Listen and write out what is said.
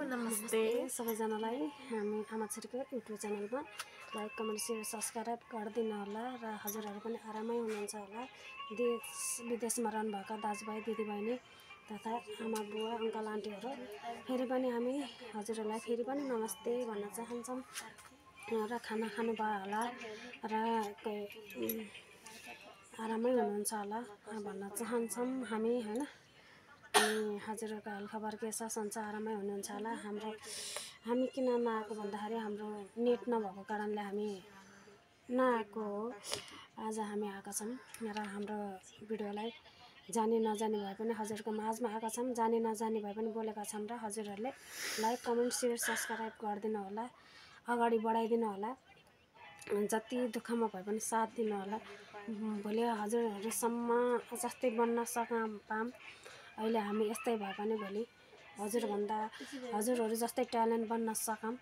नमस्ते सबैजनालाई हामी आमा छोरीको युट्युब च्यानलमा लाइक कमेन्ट सेयर सब्सक्राइब गरिदिनु होला र हजुरहरू पनि आरामै हुनुहुन्छ होला। देश विदेशमा रहनुभएका दाजुभाइ दिदीबहिनी तथा आमा बुवा अङ्कल आन्टीहरू फेरि पनि हामी हजुरहरूलाई फेरि पनि नमस्ते भन्न चाहन्छौँ र खाना खानुभयो होला र आरामै हुनुहुन्छ होला भन्न चाहन्छौँ हामी हैन। हजुरहरूको हालखबर के छ सन्चै आरामै हुनुहुन्छ होला। हामी किन नआएको भन्दाखेरि हाम्रो नेट नभएको कारणले हामी नआएको हो। आज हामी आएका छौँ र हाम्रो भिडियोलाई जानी नजानी भए पनि हजुरको माझमा आएका छौँ, जानी नजानी भए पनि बोलेका छौँ र हजुरहरूले लाइक कमेन्ट सेयर सब्सक्राइब गरिदिनु होला, अगाडि बढाइदिनु होला, जति दुःखमा भए पनि साथ दिनु होला। भोलि हजुरहरूसम्म जस्तै बन्न पाऊँ। अहिले हामी यस्तै भए पनि भोलि हजुरहरू जस्तै ट्यालेन्ट बन्न सकौँ।